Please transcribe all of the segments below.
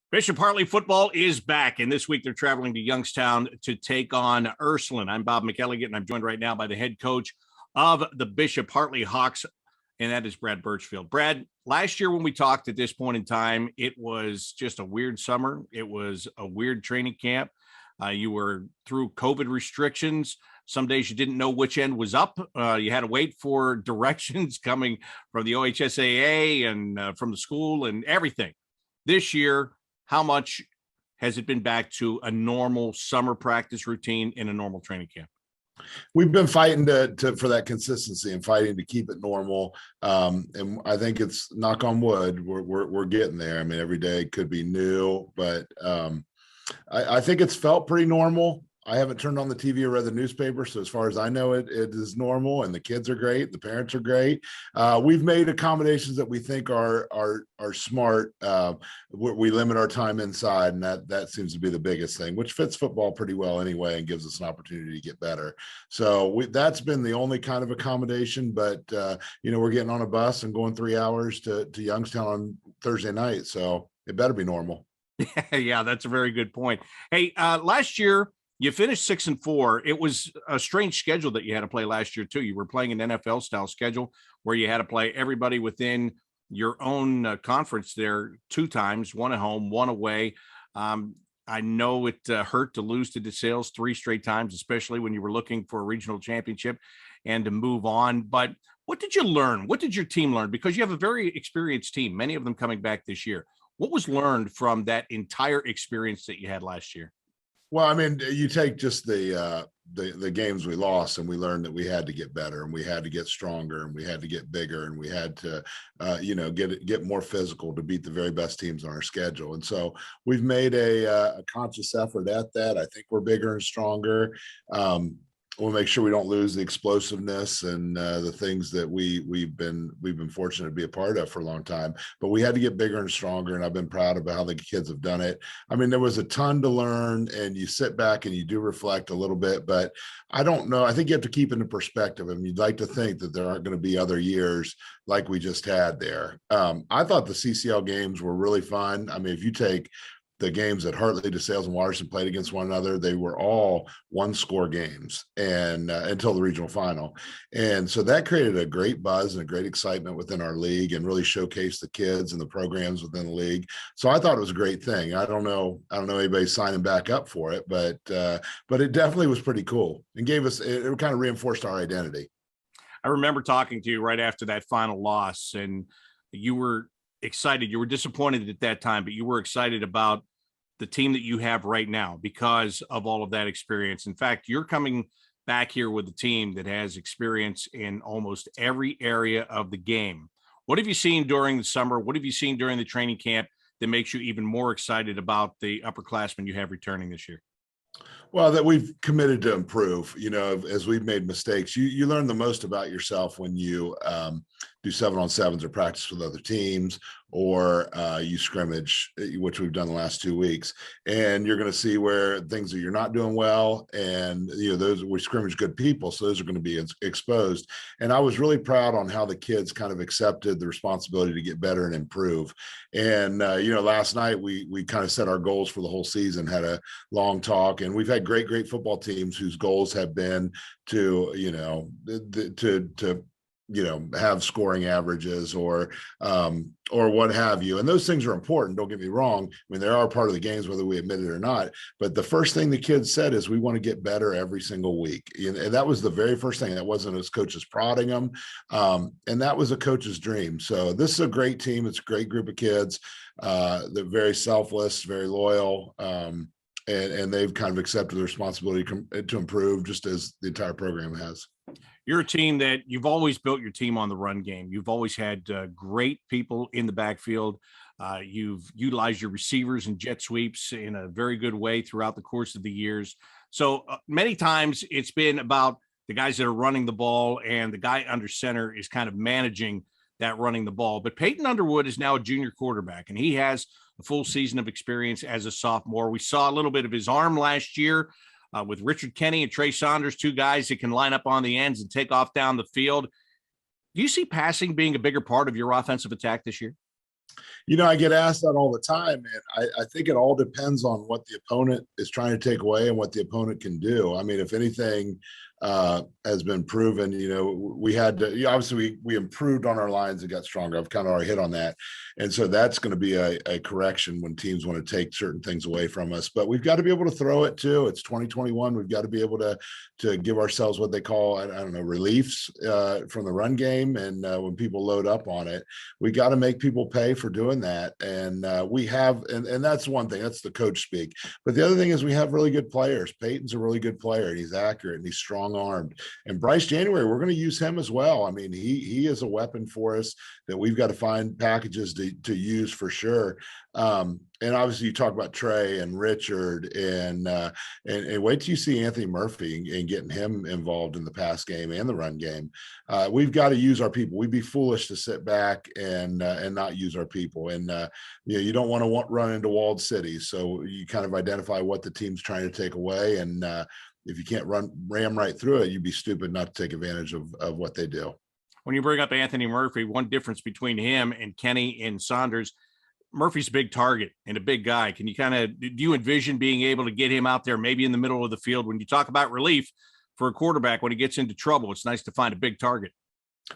Bishop Hartley football is back, and this week they're traveling to Youngstown to take on Ursuline. I'm Bob McElligott, and I'm joined right now by the head coach of the Bishop Hartley Hawks, and that is Brad Birchfield. Brad, last year when we talked at this point in time, it was just a weird summer. It was a weird training camp. You were through COVID restrictions. Some days you didn't know which end was up. You had to wait for directions coming from the OHSAA and from the school and everything. This year, how much has it been back to a normal summer practice routine in a normal training camp? We've been fighting for that consistency and fighting to keep it normal. And I think it's, knock on wood, we're getting there. I mean, every day could be new, but I think it's felt pretty normal. I haven't turned on the TV or read the newspaper, so as far as I know, it is normal, and the kids are great, the parents are great. We've made accommodations that we think are smart. We limit our time inside, and that seems to be the biggest thing, which fits football pretty well anyway, and gives us an opportunity to get better. So that's been the only kind of accommodation. But we're getting on a bus and going 3 hours to Youngstown on Thursday night, so it better be normal. Yeah, that's a very good point. Hey, last year you finished 6-4. It was a strange schedule that you had to play last year too. You were playing an NFL style schedule where you had to play everybody within your own conference there 2 times, one at home, one away. I know it hurt to lose to DeSales 3 straight times, especially when you were looking for a regional championship and to move on. But what did you learn? What did your team learn? Because you have a very experienced team, many of them coming back this year. What was learned from that entire experience that you had last year? Well, I mean, you take just the games we lost, and we learned that we had to get better, and we had to get stronger, and we had to get bigger, and we had to, get more physical to beat the very best teams on our schedule. And so we've made a conscious effort at that. I think we're bigger and stronger. We'll make sure we don't lose the explosiveness and the things that we've been fortunate to be a part of for a long time. But we had to get bigger and stronger, and I've been proud about how the kids have done it. I mean, there was a ton to learn, and you sit back and you do reflect a little bit, but I don't know. I think you have to keep into perspective. I mean, you'd like to think that there aren't going to be other years like we just had there. I thought the CCL games were really fun. I mean, if you take the games that Hartley, DeSales, and Waterston played against one another, they were all 1-score games, and until the regional final. And so that created a great buzz and a great excitement within our league, and really showcased the kids and the programs within the league. So I thought it was a great thing. I don't know anybody signing back up for it, but it definitely was pretty cool, and it kind of reinforced our identity. I remember talking to you right after that final loss, and you were excited. You were disappointed at that time, but you were excited about the team that you have right now because of all of that experience. In fact, you're coming back here with a team that has experience in almost every area of the game. What have you seen during the summer? What have you seen during the training camp that makes you even more excited about the upperclassmen you have returning this year? Well, that we've committed to improve. As we've made mistakes, you learn the most about yourself when you do 7-on-7s or practice with other teams, or you scrimmage, which we've done the last 2 weeks, and you're going to see where things that you're not doing well, and those, we scrimmage good people, so those are going to be exposed. And I was really proud on how the kids kind of accepted the responsibility to get better and improve. And last night we kind of set our goals for the whole season, had a long talk, and we've had great football teams whose goals have been to have scoring averages or what have you. And those things are important. Don't get me wrong. I mean, they are part of the games, whether we admit it or not. But the first thing the kids said is, we want to get better every single week. And that was the very first thing. That wasn't as coaches prodding them. And that was a coach's dream. So this is a great team. It's a great group of kids. They're very selfless, very loyal. And they've kind of accepted the responsibility to improve, just as the entire program has. You're a team that you've always built your team on the run game. You've always had great people in the backfield. You've utilized your receivers and jet sweeps in a very good way throughout the course of the years. So many times it's been about the guys that are running the ball, and the guy under center is kind of managing that running the ball. But Peyton Underwood is now a junior quarterback, and he has a full season of experience as a sophomore. We saw a little bit of his arm last year with Richard Kenny and Trey Saunders, 2 guys that can line up on the ends and take off down the field. Do you see passing being a bigger part of your offensive attack this year? I get asked that all the time, and I think it all depends on what the opponent is trying to take away and what the opponent can do. I mean, if anything has been proven, we had to, obviously we improved on our lines and got stronger. I've kind of already hit on that. And so that's going to be a correction when teams want to take certain things away from us, but we've got to be able to throw it too. It's 2021. We've got to be able to give ourselves what they call, I don't know, reliefs from the run game. And when people load up on it, we got to make people pay for doing that. And we have, and that's one thing, that's the coach speak. But the other thing is we have really good players. Peyton's a really good player, and he's accurate and he's strong armed. And Bryce January, we're going to use him as well. I mean, he is a weapon for us that we've got to find packages to use for sure. And obviously you talk about Trey and Richard and wait till you see Anthony Murphy and getting him involved in the pass game and the run game. We've got to use our people. We'd be foolish to sit back and not use our people. And you don't want to run into walled cities. So you kind of identify what the team's trying to take away. And if you can't ram right through it, you'd be stupid not to take advantage of what they do. When you bring up Anthony Murphy, one difference between him and Kenny and Saunders, Murphy's a big target and a big guy. Can you do you envision being able to get him out there, maybe in the middle of the field? When you talk about relief for a quarterback, when he gets into trouble, it's nice to find a big target.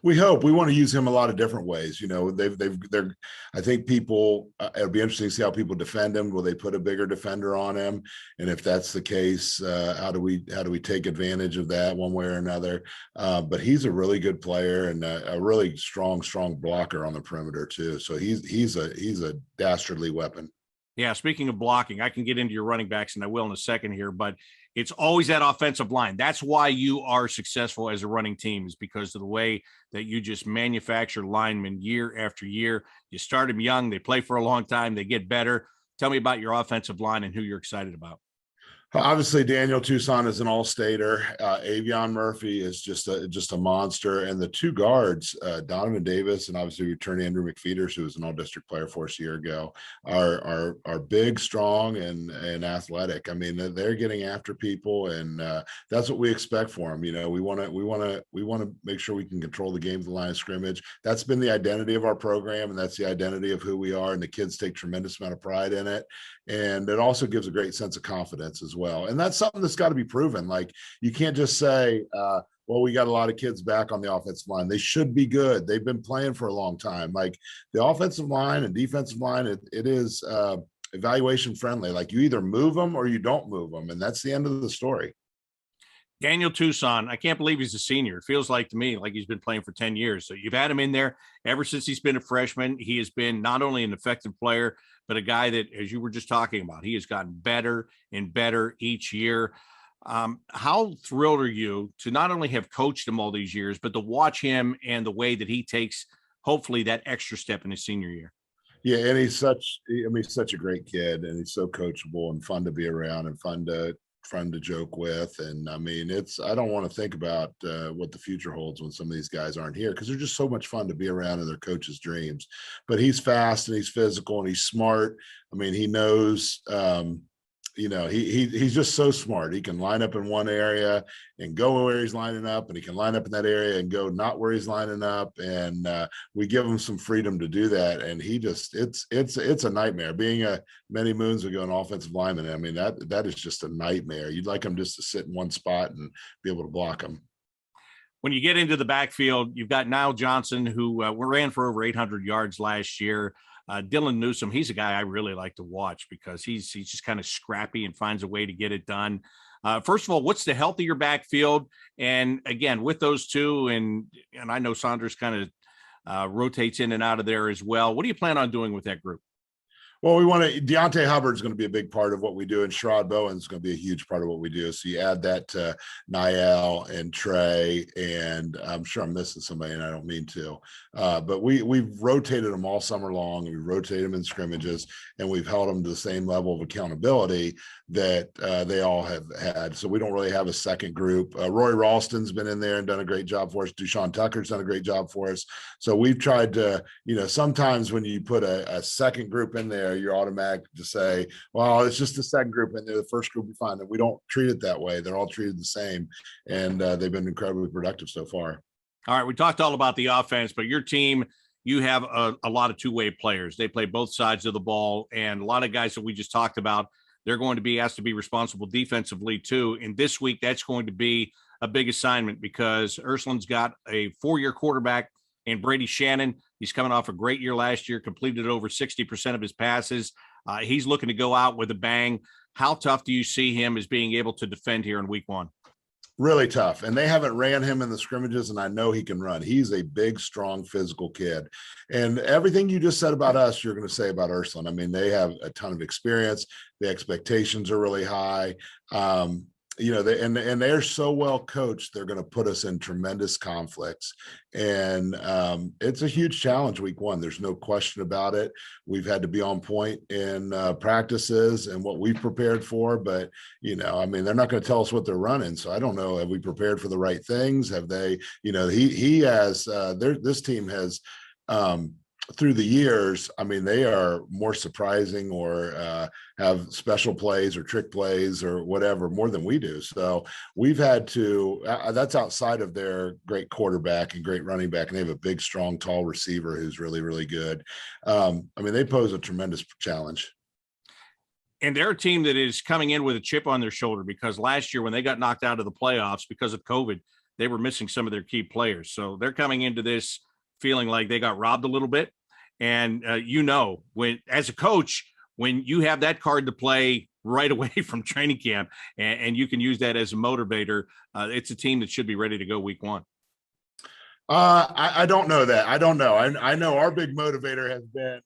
We hope. We want to use him a lot of different ways. I think people, it'll be interesting to see how people defend him. Will they put a bigger defender on him? And if that's the case, how do we take advantage of that one way or another? But he's a really good player and a really strong blocker on the perimeter too. So he's a dastardly weapon. Yeah. Speaking of blocking, I can get into your running backs and I will in a second here, but it's always that offensive line. That's why you are successful as a running team, is because of the way that you just manufacture linemen year after year. You start them young, they play for a long time, they get better. Tell me about your offensive line and who you're excited about. Obviously, Daniel Tucson is an all-stater. Avion Murphy is just a monster, and the two guards, Donovan Davis and obviously return Andrew McFeeters, who was an all-district player for us a year ago, are big, strong, and athletic. I mean, they're getting after people, and that's what we expect for them. We want to make sure we can control the game to the line of scrimmage. That's been the identity of our program, and that's the identity of who we are. And the kids take tremendous amount of pride in it, and it also gives a great sense of confidence as well. And that's something that's got to be proven. Like, you can't just say, well, we got a lot of kids back on the offensive line. They should be good. They've been playing for a long time. Like, the offensive line and defensive line, it is evaluation friendly. Like, you either move them or you don't move them. And that's the end of the story. Daniel Tucson, I can't believe he's a senior. It feels like to me like he's been playing for 10 years. So you've had him in there ever since he's been a freshman. He has been not only an effective player, but a guy that, as you were just talking about, he has gotten better and better each year. How thrilled are you to not only have coached him all these years, but to watch him and the way that he takes, hopefully, that extra step in his senior year? Yeah, and he's such a great kid, and he's so coachable and fun to be around and fun to joke with. And I mean, I don't want to think about what the future holds when some of these guys aren't here, because they're just so much fun to be around in their coach's dreams. But he's fast and he's physical and he's smart. I mean, he knows, he's just so smart. He can line up in one area and go where he's lining up, and he can line up in that area and go not where he's lining up. And we give him some freedom to do that. And it's a nightmare being many moons ago an offensive lineman. I mean, that is just a nightmare. You'd like him just to sit in one spot and be able to block him. When you get into the backfield, you've got Niall Johnson, who ran for over 800 yards last year. Dylan Newsome, he's a guy I really like to watch because he's just kind of scrappy and finds a way to get it done. First of all, what's the health of your backfield? And again, with those two, and I know Saunders kind of rotates in and out of there as well. What do you plan on doing with that group? Well, Deontay Hubbard's going to be a big part of what we do, and Sherrod Bowen's going to be a huge part of what we do. So you add that to Niall and Trey, and I'm sure I'm missing somebody, and I don't mean to. But we've rotated them all summer long, and we rotate them in scrimmages, and we've held them to the same level of accountability that they all have had. So we don't really have a second group. Roy Ralston's been in there and done a great job for us. Deshaun Tucker's done a great job for us. So we've tried to, sometimes when you put a second group in there, you're automatic to say, well, it's just the second group in there. The first group we find that we don't treat it that way. They're all treated the same. And they've been incredibly productive so far. All right. We talked all about the offense, but your team, you have a lot of two-way players. They play both sides of the ball, and a lot of guys that we just talked about, they're going to be asked to be responsible defensively too. And this week, that's going to be a big assignment because Ursuline's got a 4-year quarterback and Brady Shannon. He's coming off a great year last year, completed over 60% of his passes. He's looking to go out with a bang. How tough do you see him as being able to defend here in week 1? Really tough. And they haven't ran him in the scrimmages, and I know he can run. He's a big, strong, physical kid. And everything you just said about us, you're going to say about Ursuline. I mean, they have a ton of experience. The expectations are really high. And they're so well coached, they're going to put us in tremendous conflicts. And it's a huge challenge week 1. There's no question about it. We've had to be on point in practices and what we've prepared for. But, they're not going to tell us what they're running. So I don't know. Have we prepared for the right things? Have they, he has, this team has, through the years, they are more surprising or have special plays or trick plays or whatever more than we do. So we've had to, that's outside of their great quarterback and great running back. And they have a big, strong, tall receiver who's really, really good. They pose a tremendous challenge. And they're a team that is coming in with a chip on their shoulder because last year when they got knocked out of the playoffs because of COVID, they were missing some of their key players. So they're coming into this feeling like they got robbed a little bit. And when as a coach, when you have that card to play right away from training camp and you can use that as a motivator, it's a team that should be ready to go week 1. I don't know that. I don't know. I know our big motivator has been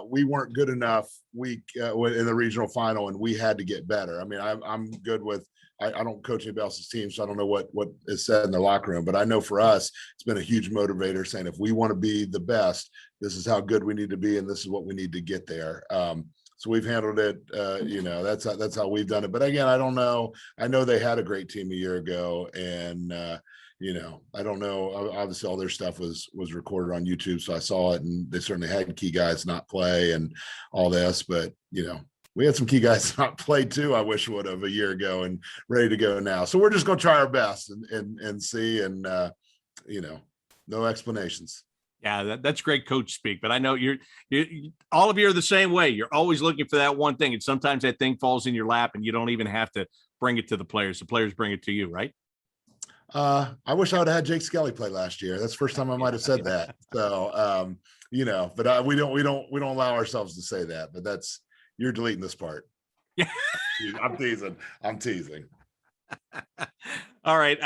we weren't good enough in the regional final and we had to get better. I'm good with I don't coach anybody else's team, so I don't know what is said in the locker room. But I know for us, it's been a huge motivator saying if we want to be the best, this is how good we need to be, and this is what we need to get there. So we've handled it. That's how we've done it. But again, I don't know. I know they had a great team a year ago, and I don't know. Obviously, all their stuff was recorded on YouTube, so I saw it, and they certainly had key guys not play and all this. But we had some key guys not play too. I wish would have a year ago and ready to go now. So we're just going to try our best and see, and no explanations. Yeah, that's great coach speak. But I know you all of you are the same way. You're always looking for that one thing, and sometimes that thing falls in your lap, and you don't even have to bring it to the players. The players bring it to you, right? I wish I would have had Jake Skelly play last year. That's the first time I might have said that. So but we don't allow ourselves to say that. But you're deleting this part. Yeah, I'm teasing. All right.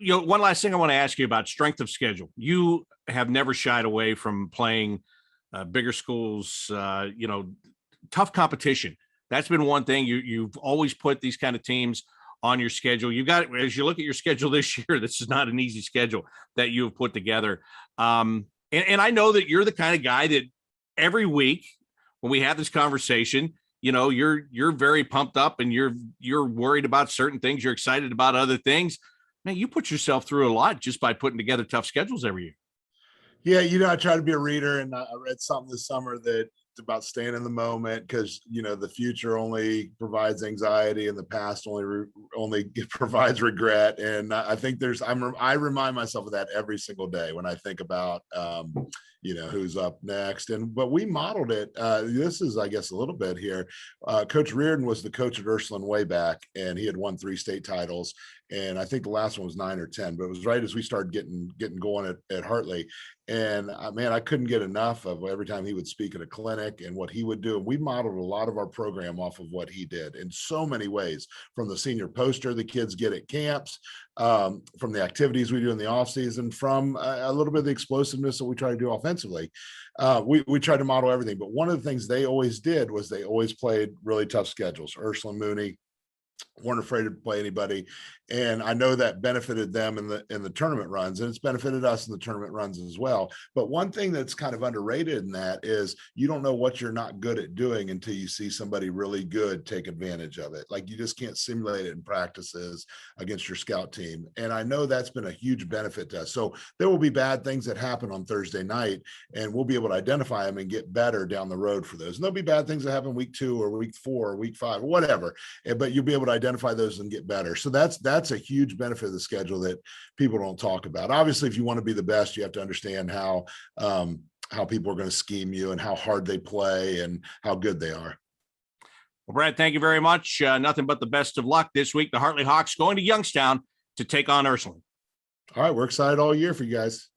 One last thing I want to ask you about strength of schedule. You have never shied away from playing bigger schools, tough competition. That's been one thing. You've always put these kind of teams on your schedule. You got, as you look at your schedule this year, this is not an easy schedule that you have put together. And I know that you're the kind of guy that every week when we have this conversation, you're very pumped up and you're worried about certain things. You're excited about other things. Man, you put yourself through a lot just by putting together tough schedules every year. Yeah, I try to be a reader, and I read something this summer that it's about staying in the moment because the future only provides anxiety and the past only provides regret. And I think I remind myself of that every single day when I think about who's up next. But we modeled it. This is, I guess, a little bit here. Coach Reardon was the coach at Ursuline way back, and he had won 3 state titles. And I think the last one was 9 or 10, but it was right as we started getting going at Hartley. And I couldn't get enough of every time he would speak at a clinic and what he would do. And we modeled a lot of our program off of what he did in so many ways, from the senior poster the kids get at camps, from the activities we do in the off season, from a little bit of the explosiveness that we try to do offensively. We tried to model everything. But one of the things they always did was they always played really tough schedules. Ursuline, Mooney, weren't afraid to play anybody. And I know that benefited them in the tournament runs, and it's benefited us in the tournament runs as well. But one thing that's kind of underrated in that is you don't know what you're not good at doing until you see somebody really good take advantage of it. Like, you just can't simulate it in practices against your scout team. And I know that's been a huge benefit to us. So there will be bad things that happen on Thursday night, and we'll be able to identify them and get better down the road for those. And there'll be bad things that happen week 2 or week 4 or week 5 or whatever. But you'll be able to identify those and get better. So that's a huge benefit of the schedule that people don't talk about. Obviously, if you want to be the best, you have to understand how people are going to scheme you and how hard they play and how good they are. Well, Brad, thank you very much. Nothing but the best of luck this week. The Hartley Hawks going to Youngstown to take on Ursuline. All right, we're excited all year for you guys.